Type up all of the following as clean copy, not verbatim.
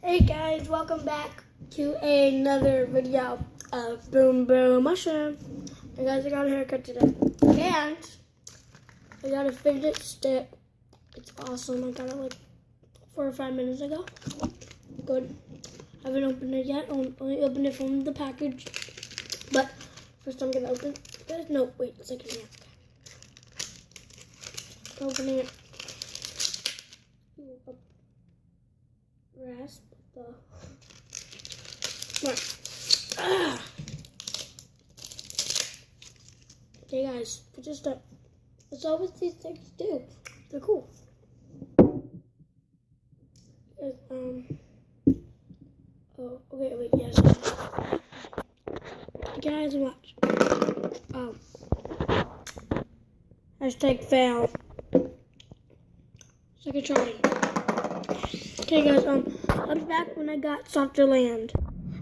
Hey guys, welcome back to another video of Boom Boom Mushroom. Hey guys, I got a haircut today. And I got a fidget stick. It's awesome. I got it like 4 or 5 minutes ago. Good. I haven't opened it yet. I only opened it from the package. But first I'm gonna open it. No, wait a second. Yeah. Opening it. Rasp the. Okay, guys, that's all what these things do. They're cool. Oh, okay, wait, yes. Guys, watch. Oh. Hashtag fail. Second try. Okay, guys, I'll be back when I got softer land.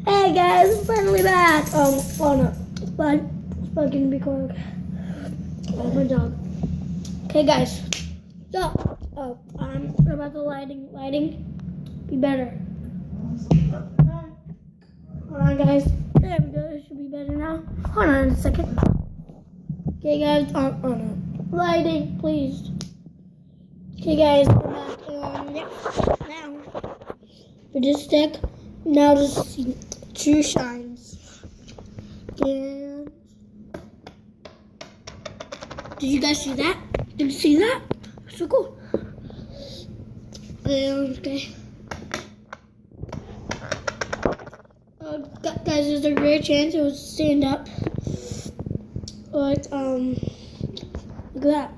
Hey, guys, I'm finally back. Oh no, Spud can be quick. Oh, my dog. Okay, guys, so, what about the lighting? Lighting, be better. Hold on, guys. There we go, it should be better now. Hold on a second. Okay, guys, oh no. Lighting, please. Okay, guys, we're back. Yeah. Now, for this stick, now to see true shines. And did you guys see that? Did you see that? So cool. Okay. Guys, there's a rare chance it would stand up. Like, look at that.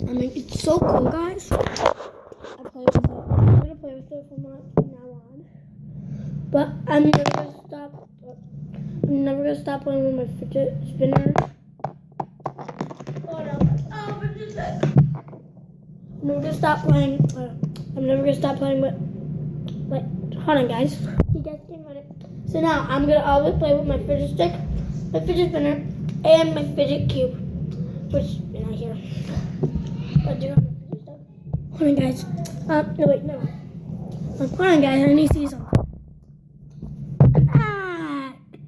I mean, it's so cool, guys. I'm gonna play with it from now on. But I'm never gonna stop playing with my fidget spinner. Oh no! Oh, fidget spinner! I'm never gonna stop playing. I'm never gonna stop playing with. Wait, hold on, guys. You guys can't find it. So now I'm gonna always play with my fidget stick, my fidget spinner, and my fidget cube, which is not here. But do you have my fidget stuff? Hold on, guys. No, wait, no. Hold on, guys. I need to see something.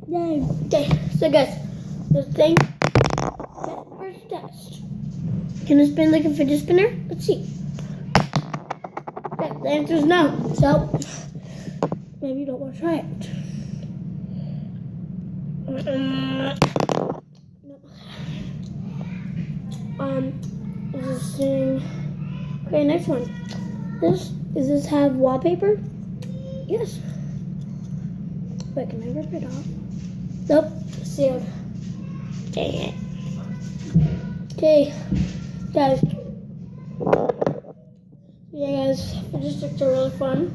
Yay. Okay, so guys, this thing, first test. Can it spin like a fidget spinner? Let's see. Okay, the answer is no. So, maybe you don't want to try it. No. This thing. Okay, next one. Does this have wallpaper? Yes. Wait, can I rip it off? Nope, sealed. Dang it. Okay, guys. Yeah, guys, fidget sticks are really fun.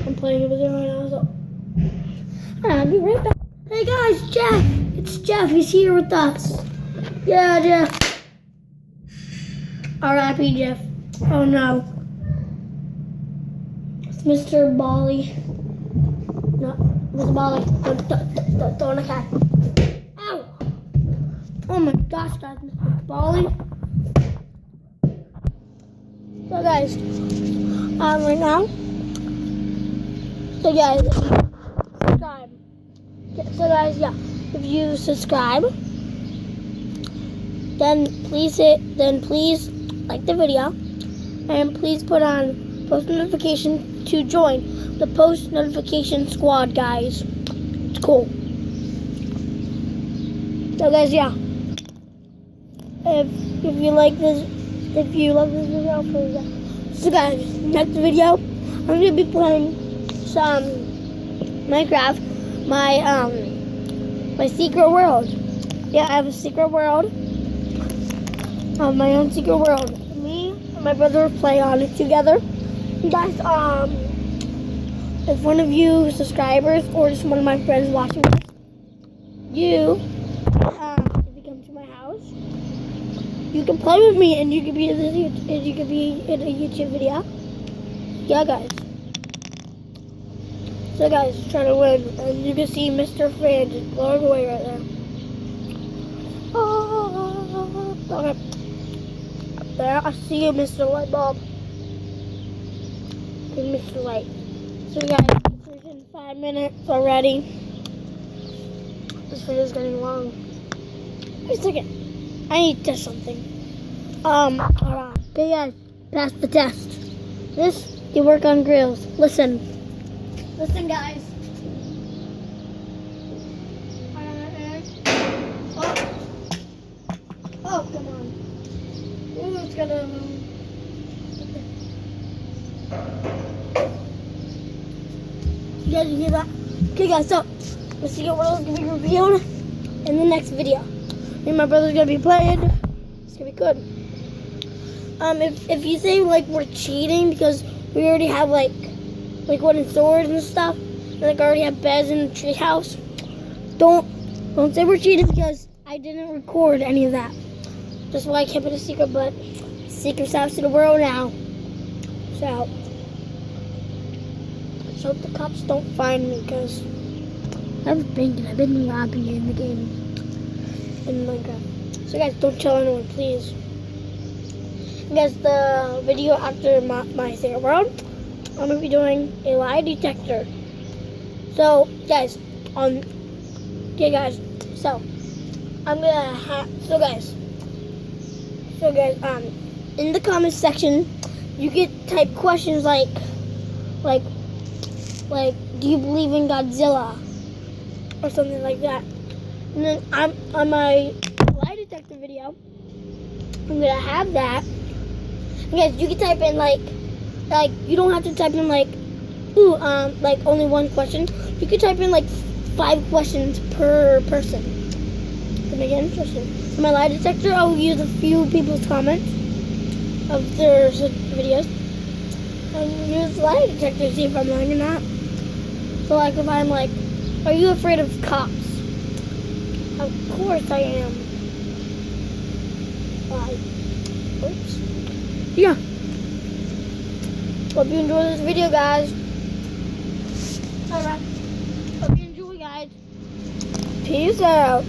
I'm playing it with it right now, so I'll be right back. Hey guys, Jeff! It's Jeff, he's here with us. Yeah, Jeff. R.I.P. Jeff. Oh no. It's Mr. Bali. No, Mr. Bali. Don't throw in a cat. Ow! Oh my gosh, guys, Mr. Bali. So guys, right now. So guys, subscribe. So guys, yeah, if you subscribe, then please like the video, and please put on post notification to join the post notification squad, guys. It's cool. So guys, yeah, if you like this, if you love this video, please. So guys, next video, I'm gonna be playing some Minecraft, my secret world. Yeah, I have a secret world. My own secret world. Me and my brother play on it together. You guys, if one of you subscribers or just one of my friends watching this, if you come to my house, you can play with me and you can be in a YouTube video. Yeah, guys. So guys, try to win, and you can see Mr. Fan just blowing away right there. Okay. There, I see you, Mr. Lightbulb. Give me me too late. So guys, it's in 5 minutes already. This video is getting long. Wait a second. I need to test something. Hold on. Okay guys, pass the test. This, you work on grills. Listen. Listen guys. Oh, come on. Ooh, it's gonna... You guys hear that? Okay guys, so let's see what else is gonna be revealed in the next video. Me and my brother's gonna be playing. It's gonna be good. If you think like we're cheating because we already have like wooden swords and stuff, and like already have beds in the treehouse, don't say we're cheating because I didn't record any of that. That's why I kept it a secret, but secret's out to the world now. So hope the cops don't find me because I've been robbing you in the game in Minecraft. So guys, don't tell anyone, please. And guys, the video after my secret world, I'm gonna be doing a lie detector. So guys, so I'm gonna have in the comment section you could type questions like do you believe in Godzilla or something like that. And then on my lie detector video, I'm gonna have that. And guys, you can type in like you don't have to type in like only one question. You can type in like 5 questions per person to make it interesting. For my lie detector, I'll use a few people's comments of their videos and use lie detector to see if I'm lying or not. So like if I'm like, are you afraid of cops? Of course I am. Oops. Yeah. Hope you enjoy this video, guys. Alright. Hope you enjoy, guys. Peace out.